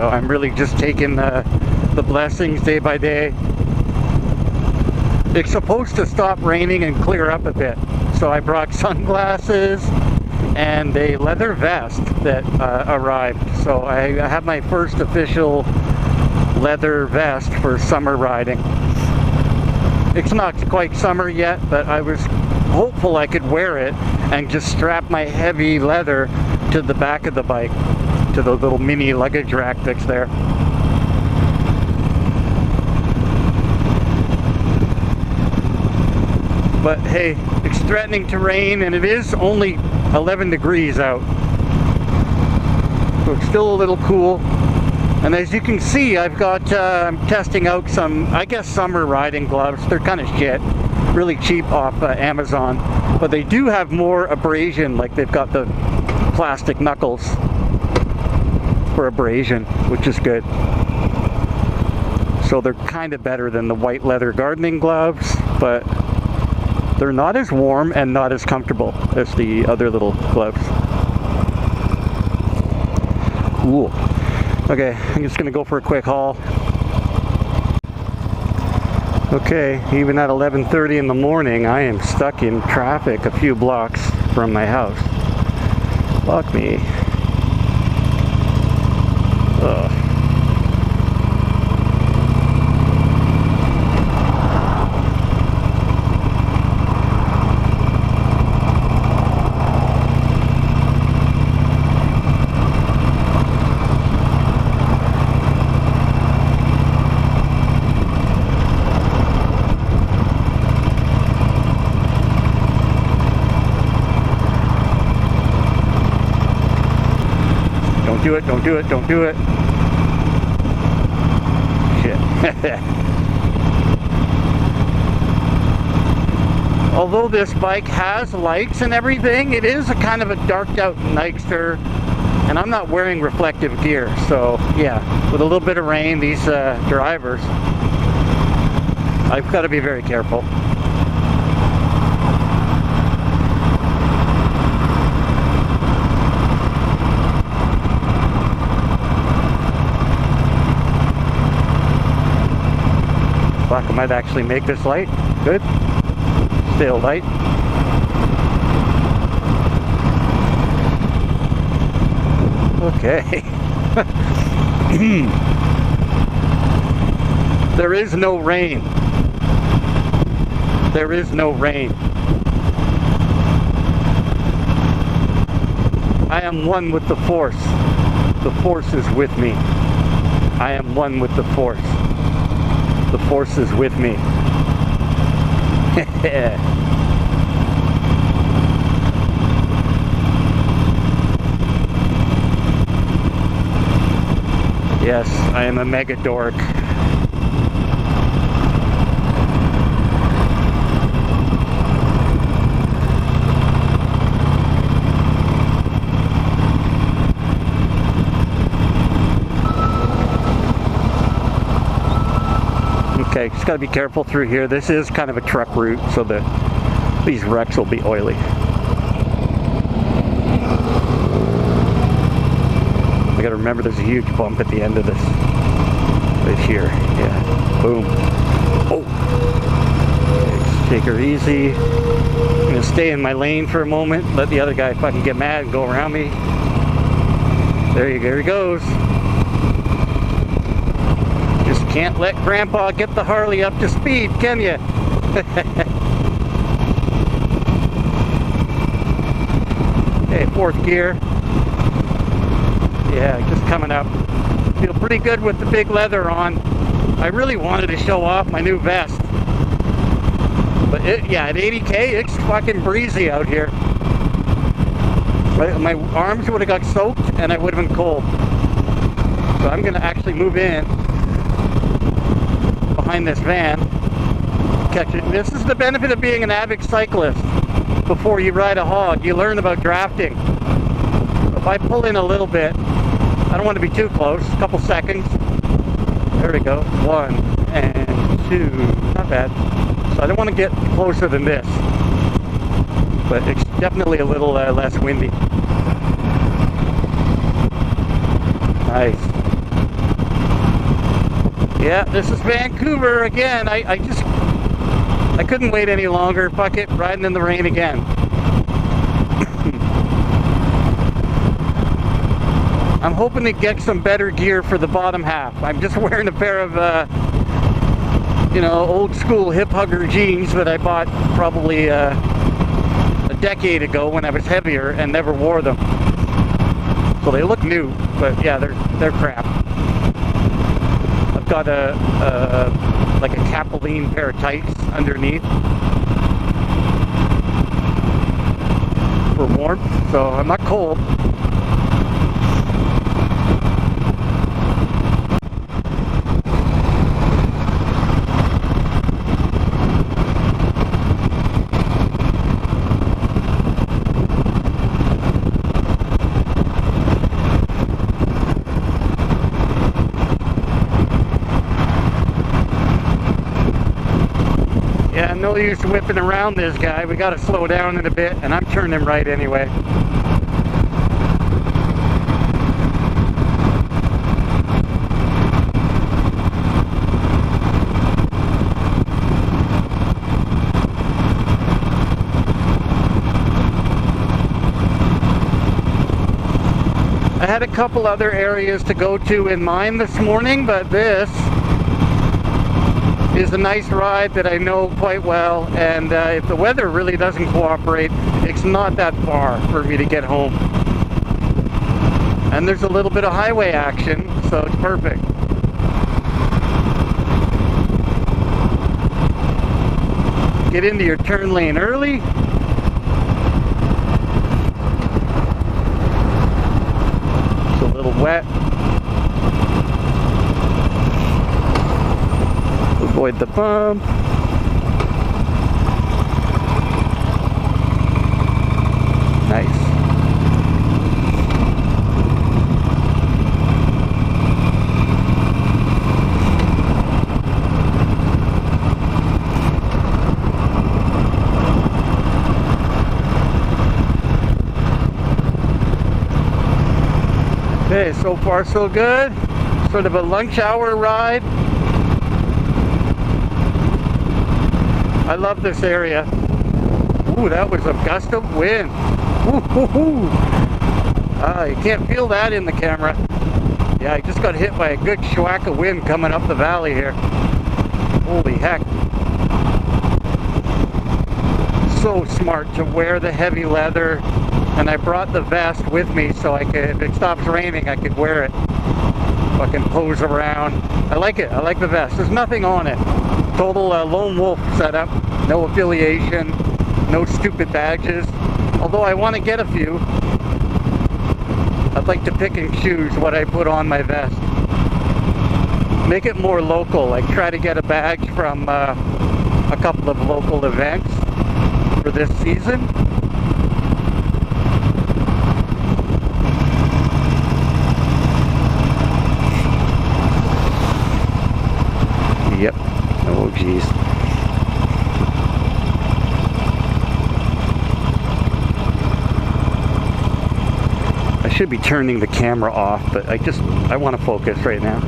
So I'm really just taking the blessings day by day. It's supposed to stop raining and clear up a bit. So I brought sunglasses and a leather vest that arrived. So I have my first official leather vest for summer riding. It's not quite summer yet, but I was hopeful I could wear it and just strap my heavy leather to the back of the bike, to the little mini luggage rack that's there. But hey, it's threatening to rain and it is only 11 degrees out. So it's still a little cool. And as you can see, I've got, I'm testing out some, I guess, summer riding gloves. They're kind of shit. Really cheap off Amazon. But they do have more abrasion, like they've got the plastic knuckles for abrasion, which is good. So they're kind of better than the white leather gardening gloves, but they're not as warm and not as comfortable as the other little gloves. Ooh. Okay, I'm just gonna go for a quick haul. Okay, even at 11:30 in the morning, I am stuck in traffic a few blocks from my house. Fuck me. Ugh. Don't do it, don't do it, don't do it. Shit. Although this bike has lights and everything, it is a kind of a darked out Nightster, and I'm not wearing reflective gear. So yeah, with a little bit of rain, these drivers, I've got to be very careful. Fuck, I might actually make this light. Good. Still light. Okay. There is no rain. There is no rain. I am one with the Force. The Force is with me. I am one with the Force. The Force is with me. Yes, I am a mega dork. Okay, just gotta be careful through here. This is kind of a truck route, so these wrecks will be oily. I gotta remember there's a huge bump at the end of this. Right here, yeah. Boom. Oh! Okay, just take her easy. I'm gonna stay in my lane for a moment, let the other guy fucking get mad and go around me. There he goes. Just can't let Grandpa get the Harley up to speed, can you? Okay, fourth gear. Yeah, just coming up. Feel pretty good with the big leather on. I really wanted to show off my new vest. But yeah, at 80K, it's fucking breezy out here. My arms would have got soaked and I would have been cold. So I'm gonna actually move in behind this van, catch it. This is the benefit of being an avid cyclist. Before you ride a hog, you learn about drafting. If I pull in a little bit, I don't want to be too close, a couple seconds. There we go, 1 and 2, not bad. So I don't want to get closer than this, but it's definitely a little less windy. Nice. Yeah, this is Vancouver again. I couldn't wait any longer. Fuck it, riding in the rain again. I'm hoping to get some better gear for the bottom half. I'm just wearing a pair of, you know, old school hip hugger jeans that I bought probably a decade ago when I was heavier and never wore them. So they look new, but yeah, they're crap. I've got like a cappuccino pair of tights underneath for warmth, so I'm not cold. Yeah, no use whipping around this guy. We got to slow down in a bit, and I'm turning him right anyway. I had a couple other areas to go to in mind this morning, but this is a nice ride that I know quite well, and if the weather really doesn't cooperate, it's not that far for me to get home. And there's a little bit of highway action, so it's perfect. Get into your turn lane early. It's a little wet. Avoid the bump. Nice. Okay, so far so good. Sort of a lunch hour ride. I love this area. Ooh, that was a gust of wind. Ooh. You can't feel that in the camera. Yeah, I just got hit by a good schwack of wind coming up the valley here. Holy heck. So smart to wear the heavy leather. And I brought the vest with me so I could, if it stops raining, I could wear it. Fucking pose around. I like it. I like the vest. There's nothing on it. Total lone wolf setup, no affiliation, no stupid badges. Although I want to get a few. I'd like to pick and choose what I put on my vest. Make it more local, like try to get a badge from a couple of local events for this season. Yep. Oh, geez. I should be turning the camera off, but I want to focus right now.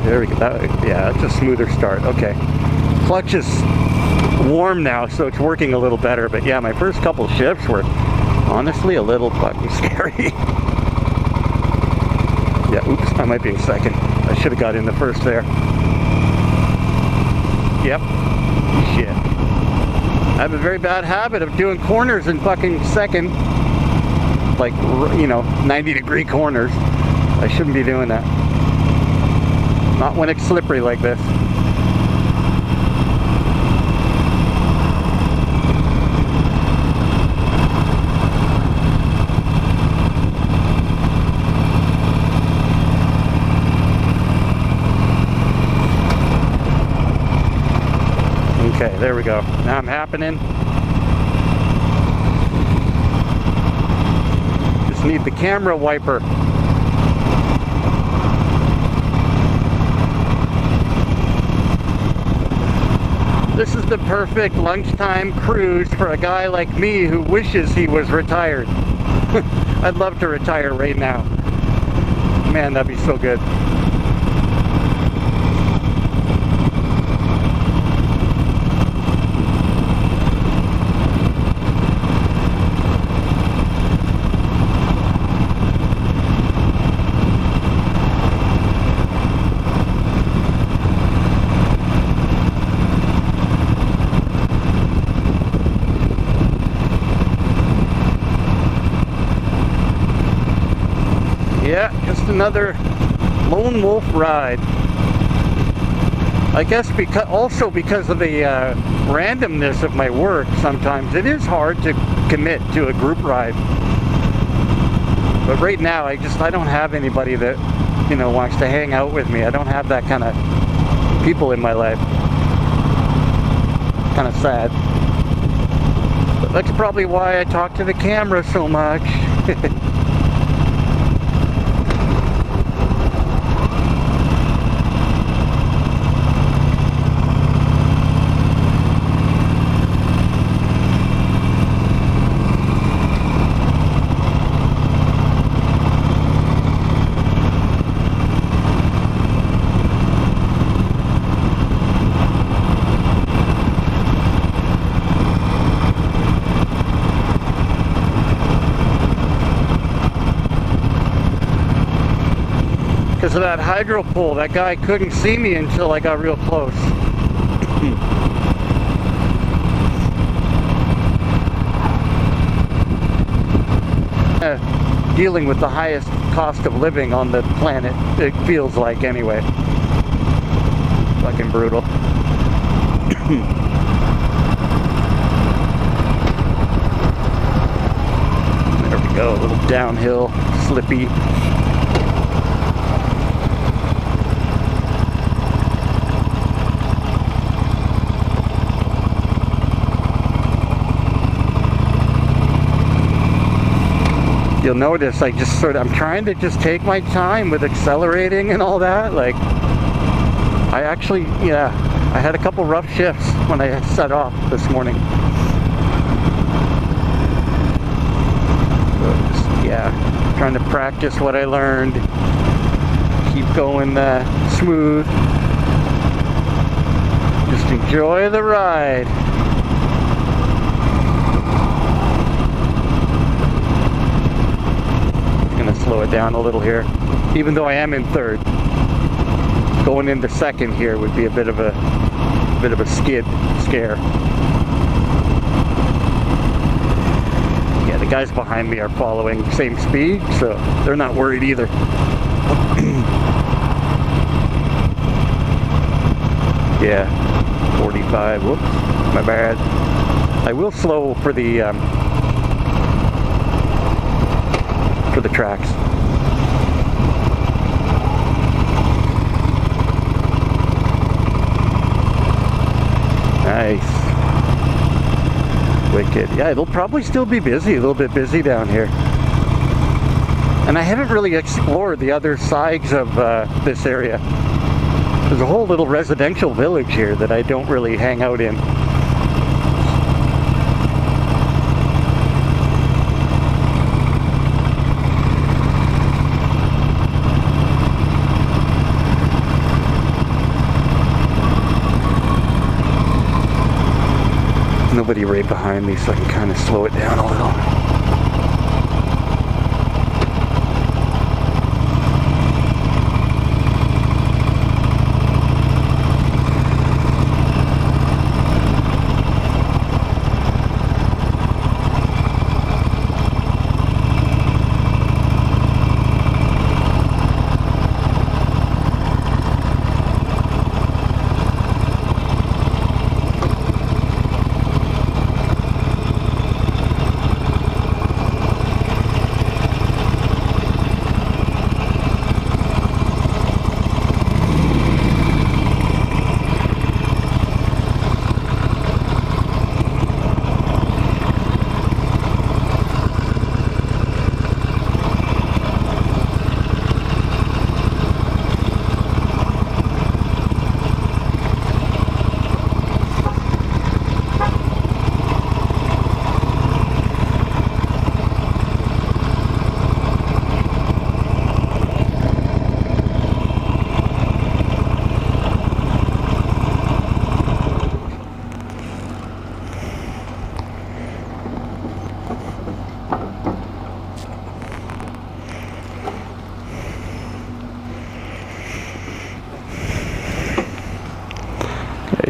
There we go. Yeah, it's a smoother start. Okay. Clutch is warm now, so it's working a little better. But yeah, my first couple shifts were honestly a little fucking scary. Yeah, oops, I might be in second. I should have got in the first there. Yep. Shit. I have a very bad habit of doing corners in fucking second. Like, you know, 90-degree corners. I shouldn't be doing that. Not when it's slippery like this. Okay, there we go. Now I'm happening. Just need the camera wiper. This is the perfect lunchtime cruise for a guy like me who wishes he was retired. I'd love to retire right now. Man, that'd be so good. Yeah, just another lone wolf ride. I guess also because of the randomness of my work, sometimes it is hard to commit to a group ride. But right now, I don't have anybody that, you know, wants to hang out with me. I don't have that kind of people in my life. Kind of sad. But that's probably why I talk to the camera so much. Because of that hydro pole, that guy couldn't see me until I got real close. Dealing with the highest cost of living on the planet, it feels like anyway. Fucking brutal. There we go, a little downhill, slippy. You'll notice I'm trying to just take my time with accelerating and all that. Like, I actually, yeah, I had a couple rough shifts when I set off this morning. So just, yeah, trying to practice what I learned. Keep going smooth. Just enjoy the ride. Slow it down a little here, even though I am in third. Going into second here would be a bit of a scare. Yeah, the guys behind me are following the same speed, so they're not worried either. Yeah, 45. Whoops, my bad. I will slow for the tracks. Nice. Wicked. Yeah, it'll probably still be busy, a little bit busy down here. And I haven't really explored the other sides of this area. There's a whole little residential village here that I don't really hang out in. Nobody right behind me, so I can kind of slow it down a little.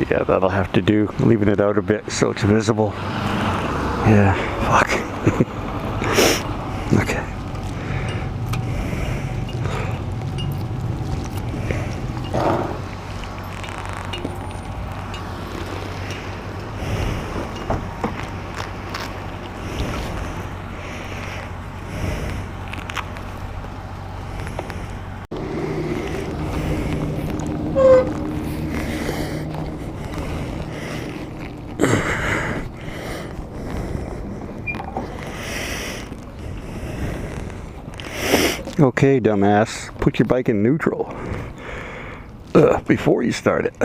Yeah, that'll have to do, leaving it out a bit so it's visible. Yeah, fuck. Okay. Okay, dumbass, put your bike in neutral before you start it.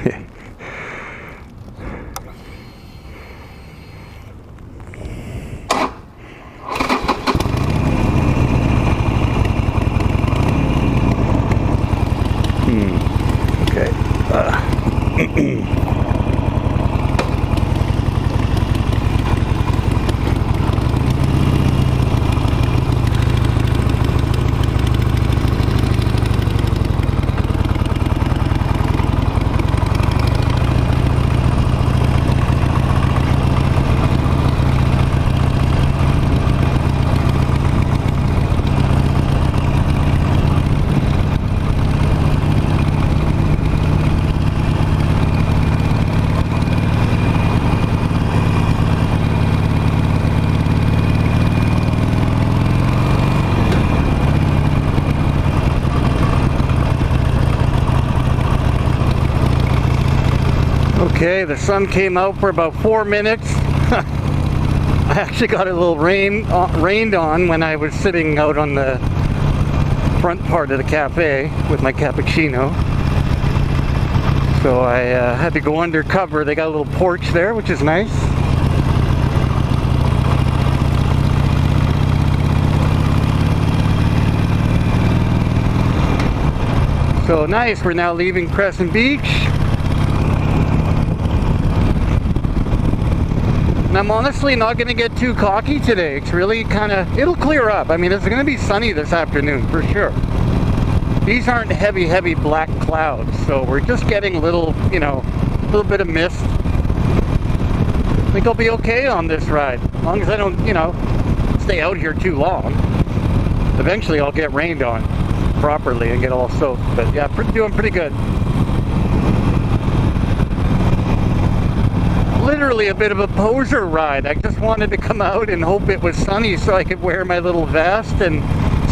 Okay. Okay, the sun came out for about 4 minutes. I actually got a little rained on when I was sitting out on the front part of the cafe with my cappuccino. So I had to go undercover. They got a little porch there, which is nice. So nice, we're now leaving Crescent Beach. I'm honestly not going to get too cocky today. It's really it'll clear up. I mean, it's going to be sunny this afternoon for sure. These aren't heavy black clouds, so we're just getting a little bit of mist. I think I'll be okay on this ride, as long as I don't, stay out here too long. Eventually I'll get rained on properly and get all soaked, but yeah, doing pretty good. Literally a bit of a poser ride. I just wanted to come out and hope it was sunny so I could wear my little vest and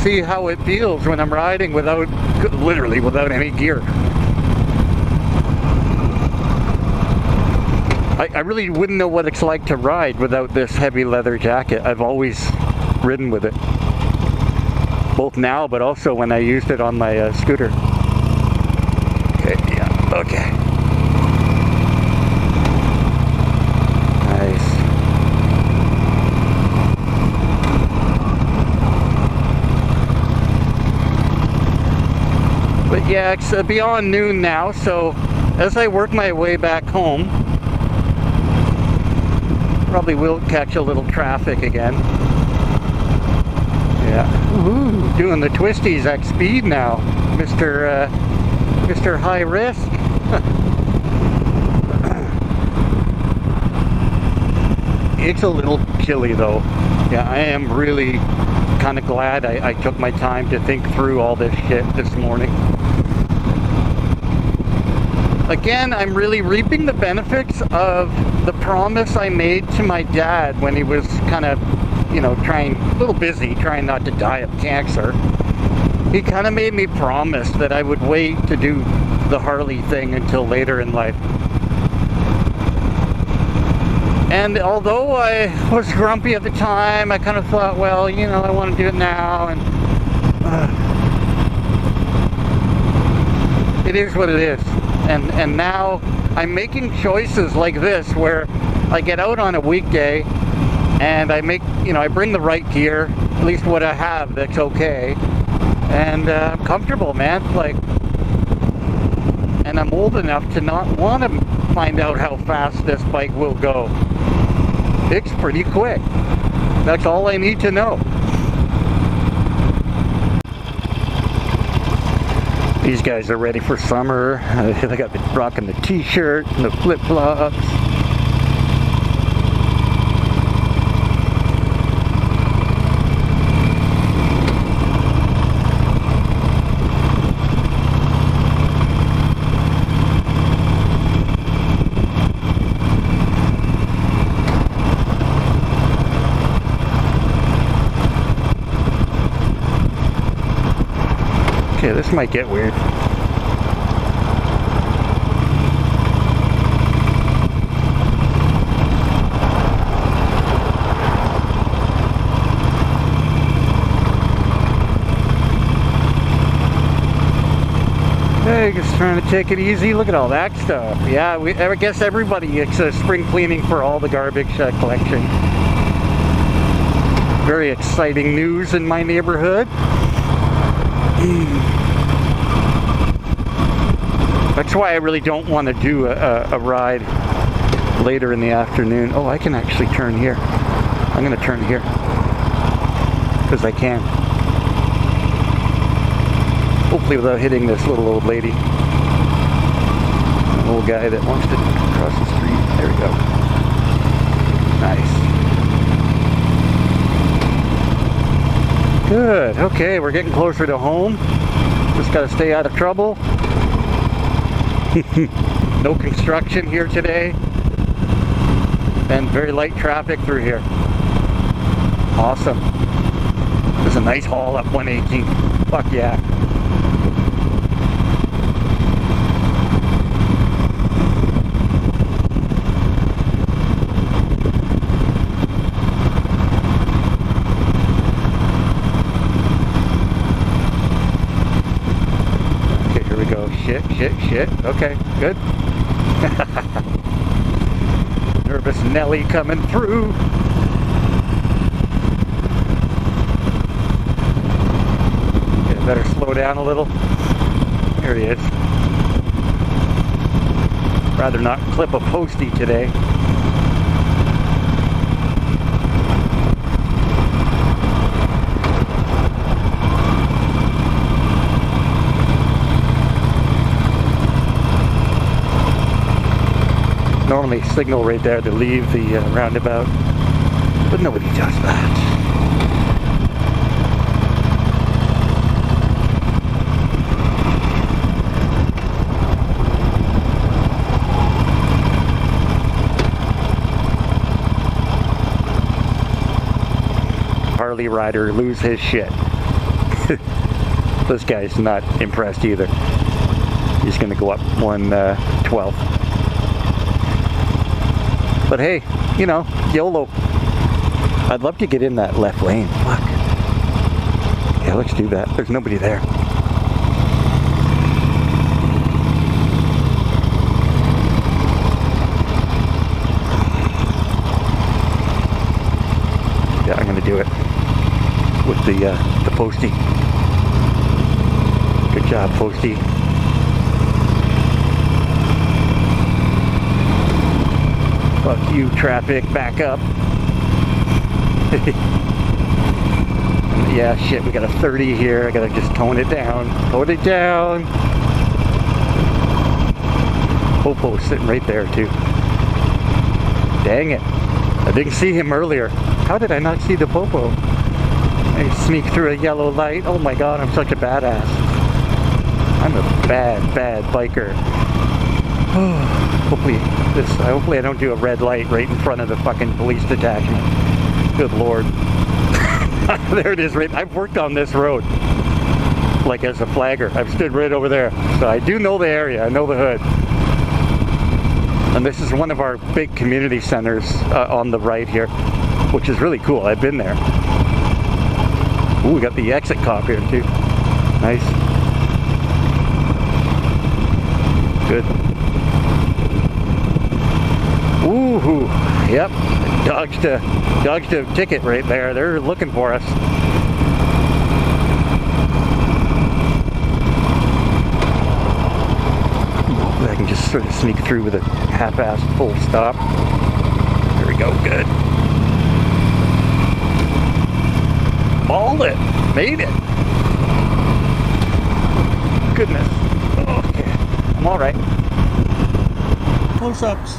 see how it feels when I'm riding literally without any gear. I really wouldn't know what it's like to ride without this heavy leather jacket. I've always ridden with it, both now but also when I used it on my scooter. Okay, yeah, okay. But yeah, it's beyond noon now, so as I work my way back home, probably will catch a little traffic again. Yeah, ooh, doing the twisties at speed now, Mr. High Risk. It's a little chilly though. Yeah, I am really kind of glad I took my time to think through all this shit this morning. Again, I'm really reaping the benefits of the promise I made to my dad when he was kind of, a little busy, trying not to die of cancer. He kind of made me promise that I would wait to do the Harley thing until later in life. And although I was grumpy at the time, I kind of thought, well, I want to do it now, and it is what it is. And now I'm making choices like this where I get out on a weekday and I bring the right gear, at least what I have that's okay, and I'm comfortable, man. And I'm old enough to not want to find out how fast this bike will go. It's pretty quick. That's all I need to know. These guys are ready for summer. They got rocking the t-shirt and the flip-flops. Okay, this might get weird. Hey, just trying to take it easy. Look at all that stuff. Yeah, I guess everybody, it's spring cleaning for all the garbage collection. Very exciting news in my neighborhood. That's why I really don't want to do a ride later in the afternoon. Oh, I can actually turn here. I'm going to turn here because I can. Hopefully without hitting this little old lady. An old guy that wants to cross the street. There we go. Nice. Good. Okay, we're getting closer to home. Just got to stay out of trouble. No construction here today. And very light traffic through here. Awesome. There's a nice haul up 118. Fuck yeah. Shit. Okay, good. Nervous Nelly coming through. Yeah, better slow down a little. Here he is. Rather not clip a postie today. Normally signal right there to leave the roundabout, but nobody does that. Harley rider lose his shit. This guy's not impressed either. He's gonna go up 112. But hey, you know, YOLO. I'd love to get in that left lane. Fuck. Yeah, let's do that. There's nobody there. Yeah, I'm gonna do it with the postie. Good job, postie. Fuck you, traffic, back up. Yeah, shit, we got a 30 here. I gotta just tone it down. Tone it down. Popo's sitting right there, too. Dang it. I didn't see him earlier. How did I not see the Popo? I sneak through a yellow light. Oh my god, I'm such a badass. I'm a bad biker. Hopefully I don't do a red light right in front of the fucking police detachment. Good lord. There it is, right. I've worked on this road like as a flagger. I've stood right over there. So I do know the area. I know the hood. And this is one of our big community centers on the right here, which is really cool. I've been there. Ooh, we got the exit cop here too. Nice. Good. Ooh, yep. Dodged a ticket right there. They're looking for us. I can just sort of sneak through with a half-assed full stop. There we go, good. Balled it. Made it. Goodness. Okay. I'm alright. Close-ups.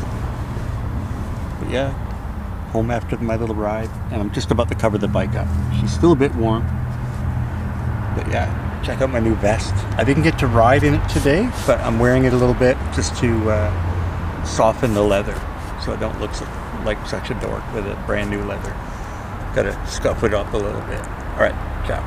But yeah, home after my little ride. And I'm just about to cover the bike up. She's still a bit warm. But yeah. Check out my new vest. I didn't get to ride in it today, but I'm wearing it a little bit just to soften the leather so I don't look like such a dork with a brand new leather. Gotta scuff it up a little bit. Alright, ciao.